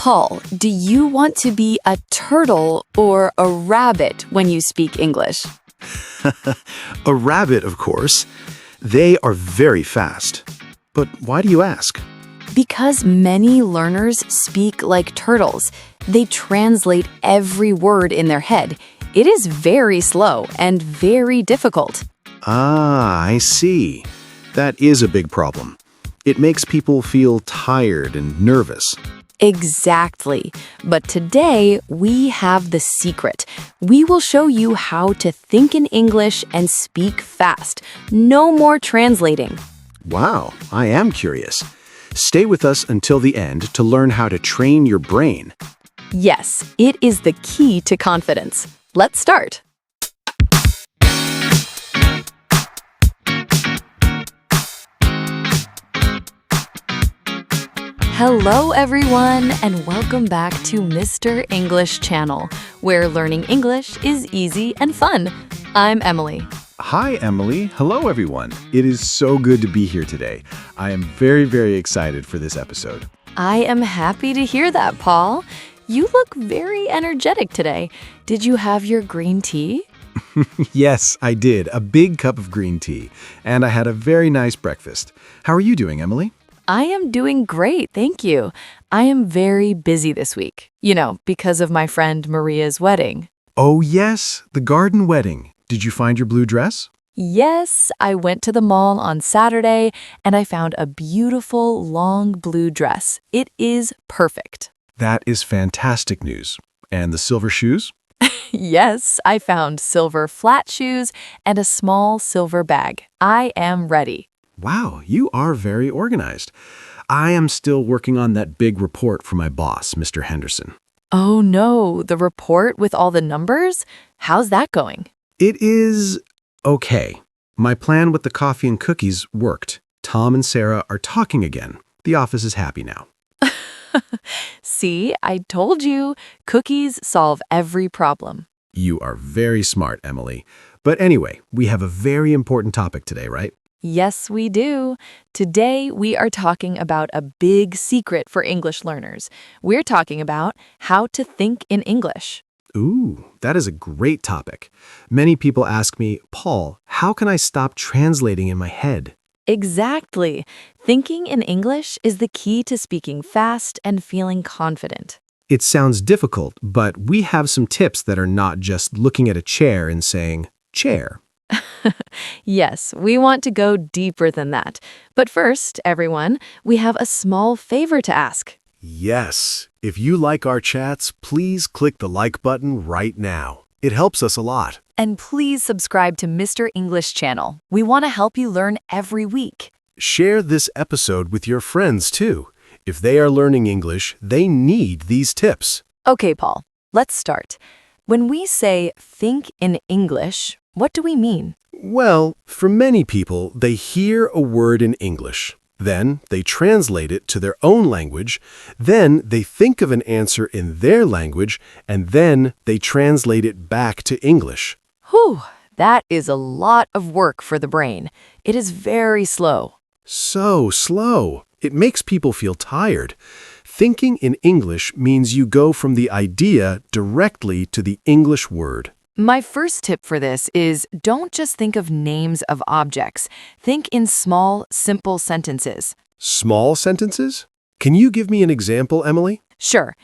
Paul, do you want to be a turtle or a rabbit when you speak English? A rabbit, of course. They are very fast. But why do you ask? Because many learners speak like turtles. They translate every word in their head. It is very slow and very difficult. Ah, I see. That is a big problem. It makes people feel tired and nervous. Exactly. But today, we have the secret. We will show you how to think in English and speak fast. No more translating. Wow, I am curious. Stay with us until the end to learn how to train your brain. Yes, it is the key to confidence. Let's start. Hello, everyone, and welcome back to Mr. English Channel, where learning English is easy and fun. I'm Emily. Hi, Emily. Hello, everyone. It is so good to be here today. I am very excited for this episode. I am happy to hear that, Paul. You look very energetic today. Did you have your green tea? Yes, I did. A big cup of green tea. And I had a very nice breakfast. How are you doing, Emily? I am doing great, thank you. I am very busy this week, because of my friend Maria's wedding. Oh, yes, the garden wedding. Did you find your blue dress? Yes, I went to the mall on Saturday and I found a beautiful long blue dress. It is perfect. That is fantastic news. And the silver shoes? Yes, I found silver flat shoes and a small silver bag. I am ready. Wow, you are very organized. I am still working on that big report for my boss, Mr. Henderson. Oh no, the report with all the numbers? How's that going? It is okay. My plan with the coffee and cookies worked. Tom and Sarah are talking again. The office is happy now. See, I told you, cookies solve every problem. You are very smart, Emily. But anyway, we have a very important topic today, right? Yes, we do. Today, we are talking about a big secret for English learners. We're talking about how to think in English. Ooh, that is a great topic. Many people ask me, Paul, how can I stop translating in my head? Exactly. Thinking in English is the key to speaking fast and feeling confident. It sounds difficult, but we have some tips that are not just looking at a chair and saying, chair. Yes, we want to go deeper than that. But first, everyone, we have a small favor to ask. Yes. If you like our chats, please click the like button right now. It helps us a lot. And please subscribe to Mr. English Channel. We want to help you learn every week. Share this episode with your friends, too. If they are learning English, they need these tips. Okay, Paul, let's start. When we say think in English, what do we mean? Well, for many people, they hear a word in English. Then they translate it to their own language. Then they think of an answer in their language. And then they translate it back to English. Whew, that is a lot of work for the brain. It is very slow. So slow. It makes people feel tired. Thinking in English means you go from the idea directly to the English word. My first tip for this is don't just think of names of objects. Think in small, simple sentences. Small sentences? Can you give me an example, Emily? Sure.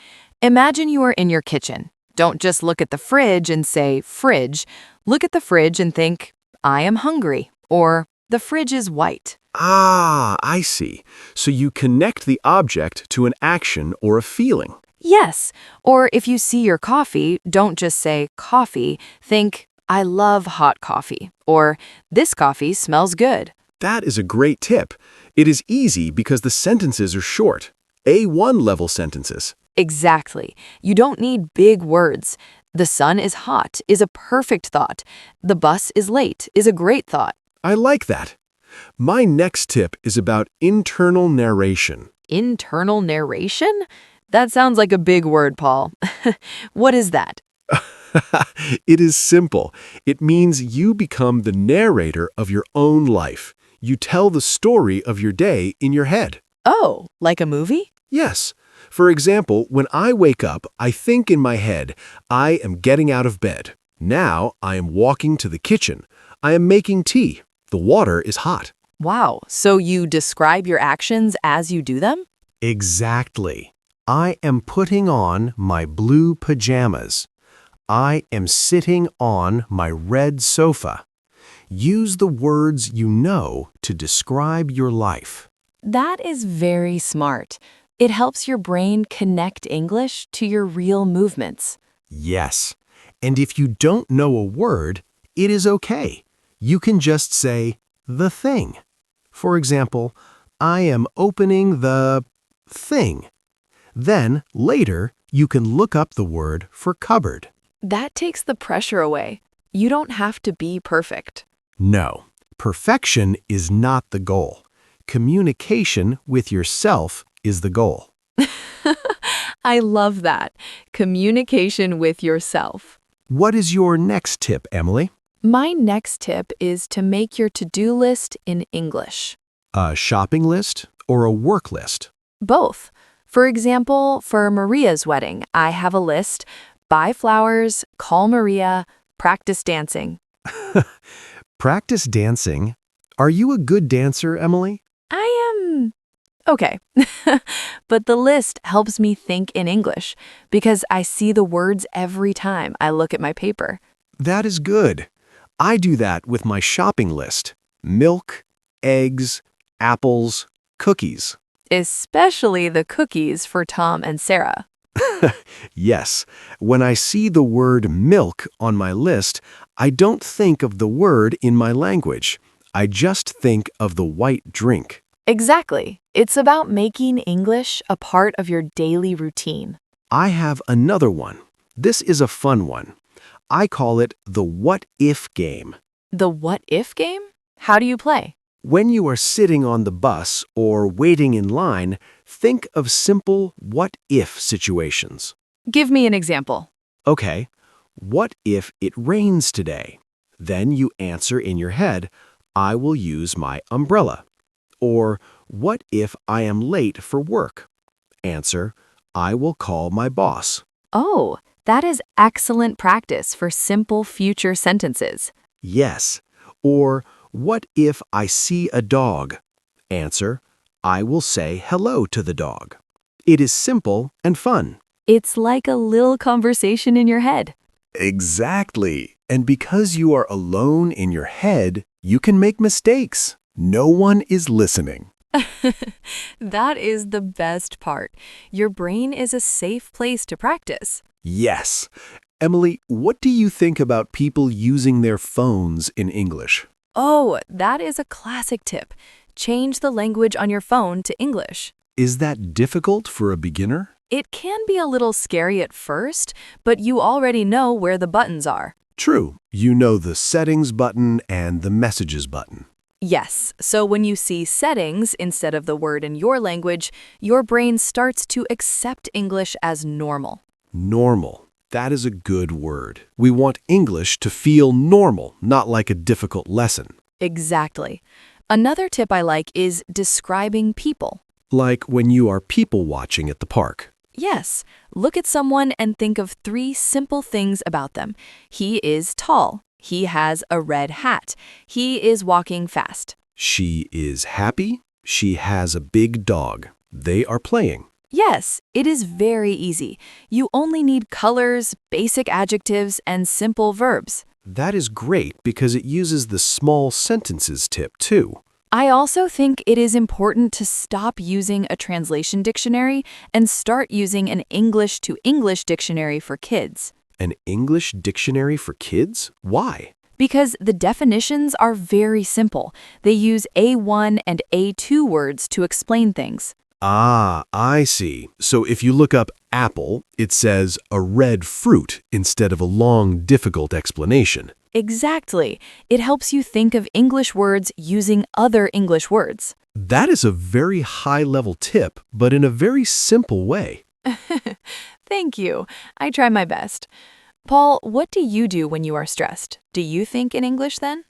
Imagine you are in your kitchen. Don't just look at the fridge and say, fridge. Look at the fridge and think, I am hungry, or the fridge is white. Ah, I see. So you connect the object to an action or a feeling. Yes. Or if you see your coffee, don't just say coffee. Think, I love hot coffee. Or this coffee smells good. That is a great tip. It is easy because the sentences are short. A1 level sentences. Exactly. You don't need big words. The sun is hot is a perfect thought. The bus is late is a great thought. I like that. My next tip is about internal narration. Internal narration? That sounds like a big word, Paul. What is that? It is simple. It means you become the narrator of your own life. You tell the story of your day in your head. Oh, like a movie? Yes. For example, when I wake up, I think in my head, I am getting out of bed. Now I am walking to the kitchen. I am making tea. The water is hot. Wow, so you describe your actions as you do them? Exactly. I am putting on my blue pajamas. I am sitting on my red sofa. Use the words you know to describe your life. That is very smart. It helps your brain connect English to your real movements. Yes. And if you don't know a word, it is okay. You can just say the thing. For example, I am opening the thing. Then, later, you can look up the word for cupboard. That takes the pressure away. You don't have to be perfect. No, perfection is not the goal. Communication with yourself is the goal. I love that. Communication with yourself. What is your next tip, Emily? My next tip is to make your to-do list in English. A shopping list or a work list? Both. For example, for Maria's wedding, I have a list: buy flowers, call Maria, practice dancing. Practice dancing. Are you a good dancer, Emily? I am okay. But the list helps me think in English because I see the words every time I look at my paper. That is good. I do that with my shopping list. Milk, eggs, apples, cookies. Especially the cookies for Tom and Sarah. Yes, when I see the word milk on my list, I don't think of the word in my language. I just think of the white drink. Exactly. It's about making English a part of your daily routine. I have another one. This is a fun one. I call it the what if game. The what if game? How do you play? When you are sitting on the bus or waiting in line, think of simple what if situations. Give me an example. Okay, what if it rains today? Then you answer in your head, I will use my umbrella. Or, what if I am late for work? Answer, I will call my boss. Oh, that is excellent practice for simple future sentences. Yes. Or, what if I see a dog? Answer, I will say hello to the dog. It is simple and fun. It's like a little conversation in your head. Exactly. And because you are alone in your head, you can make mistakes. No one is listening. That is the best part. Your brain is a safe place to practice. Yes. Emily, what do you think about people using their phones in English? Oh, that is a classic tip. Change the language on your phone to English. Is that difficult for a beginner? It can be a little scary at first, but you already know where the buttons are. True. You know the settings button and the messages button. Yes, so when you see settings instead of the word in your language, your brain starts to accept English as normal. Normal. That is a good word. We want English to feel normal, not like a difficult lesson. Exactly. Another tip I like is describing people. Like when you are people watching at the park. Yes, look at someone and think of 3 simple things about them. He is tall. He has a red hat. He is walking fast. She is happy. She has a big dog. They are playing. Yes, it is very easy. You only need colors, basic adjectives, and simple verbs. That is great because it uses the small sentences tip too. I also think it is important to stop using a translation dictionary and start using an English-to-English dictionary for kids. An English dictionary for kids? Why? Because the definitions are very simple. They use A1 and A2 words to explain things. Ah, I see. So if you look up apple, it says a red fruit instead of a long, difficult explanation. Exactly. It helps you think of English words using other English words. That is a very high-level tip, but in a very simple way. Thank you. I try my best. Paul, what do you do when you are stressed? Do you think in English then?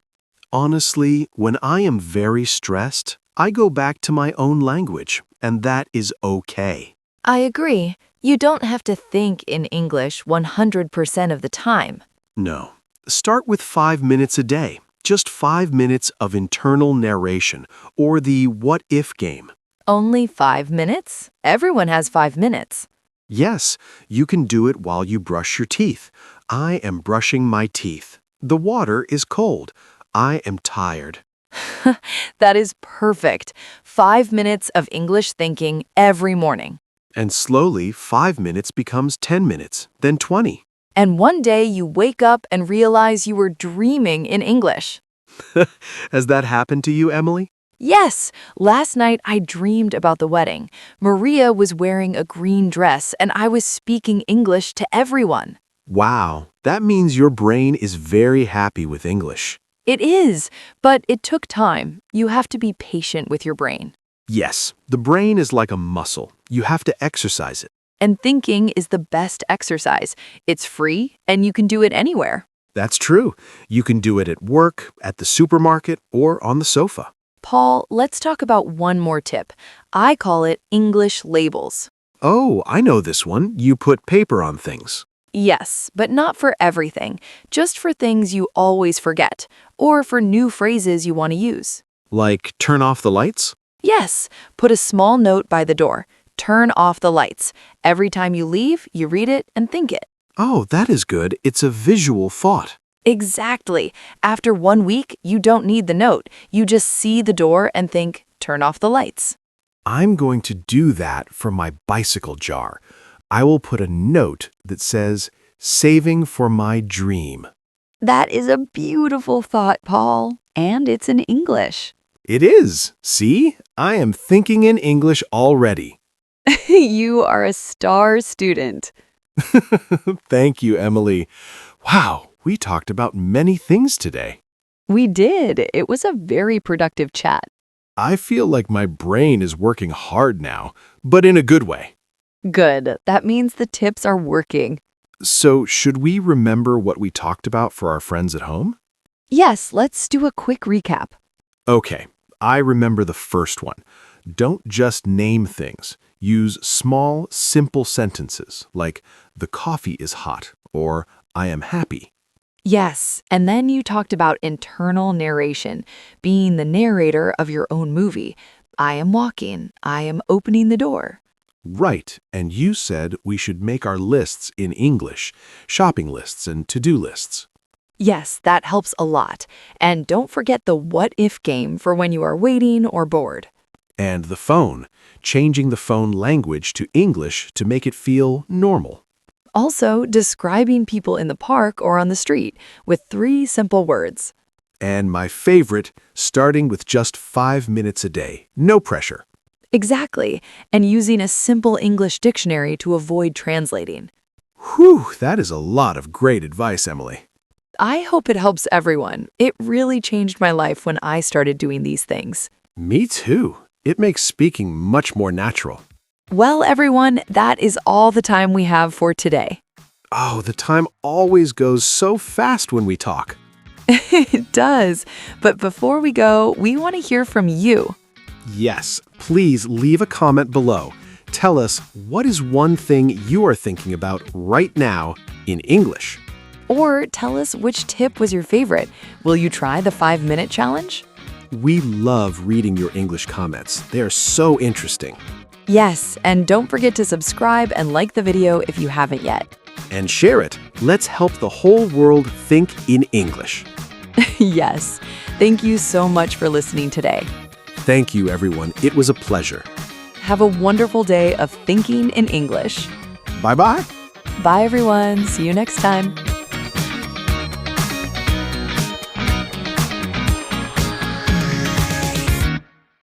Honestly, when I am very stressed, I go back to my own language, and that is okay. I agree. You don't have to think in English 100% of the time. No. Start with 5 minutes a day. Just 5 minutes of internal narration, or the what-if game. Only 5 minutes? Everyone has 5 minutes. Yes, you can do it while you brush your teeth. I am brushing my teeth. The water is cold. I am tired. That is perfect. 5 minutes of English thinking every morning. And slowly, 5 minutes becomes 10 minutes, then 20. And one day you wake up and realize you were dreaming in English. Has that happened to you, Emily? Yes, last night I dreamed about the wedding. Maria was wearing a green dress and I was speaking English to everyone. Wow, that means your brain is very happy with English. It is, but it took time. You have to be patient with your brain. Yes, the brain is like a muscle. You have to exercise it. And thinking is the best exercise. It's free and you can do it anywhere. That's true. You can do it at work, at the supermarket, or on the sofa. Paul, let's talk about one more tip. I call it English labels. Oh, I know this one. You put paper on things. Yes, but not for everything. Just for things you always forget, or for new phrases you want to use. Like turn off the lights? Yes, put a small note by the door. Turn off the lights. Every time you leave, you read it and think it. Oh, that is good. It's a visual thought. Exactly. After 1 week, you don't need the note. You just see the door and think, turn off the lights. I'm going to do that for my bicycle jar. I will put a note that says, saving for my dream. That is a beautiful thought, Paul. And it's in English. It is. See? I am thinking in English already. You are a star student. Thank you, Emily. Wow, we talked about many things today. We did. It was a very productive chat. I feel like my brain is working hard now, but in a good way. Good. That means the tips are working. So, should we remember what we talked about for our friends at home? Yes, let's do a quick recap. Okay, I remember the first one. Don't just name things. Use small, simple sentences like, the coffee is hot, or I am happy. Yes, and then you talked about internal narration, being the narrator of your own movie. I am walking. I am opening the door. Right, and you said we should make our lists in English, shopping lists and to-do lists. Yes, that helps a lot. And don't forget the what-if game for when you are waiting or bored. And the phone, changing the phone language to English to make it feel normal. Also, describing people in the park or on the street with 3 simple words. And my favorite, starting with just 5 minutes a day. No pressure. Exactly, and using a simple English dictionary to avoid translating. Whew, that is a lot of great advice, Emily. I hope it helps everyone. It really changed my life when I started doing these things. Me too. It makes speaking much more natural. Well, everyone, that is all the time we have for today. Oh, the time always goes so fast when we talk. It does. But before we go, we want to hear from you. Yes, please leave a comment below. Tell us what is one thing you are thinking about right now in English. Or tell us which tip was your favorite. Will you try the 5-minute challenge? We love reading your English comments. They are so interesting. Yes, and don't forget to subscribe and like the video if you haven't yet. And share it. Let's help the whole world think in English. Yes. Thank you so much for listening today. Thank you, everyone. It was a pleasure. Have a wonderful day of thinking in English. Bye-bye. Bye, everyone. See you next time.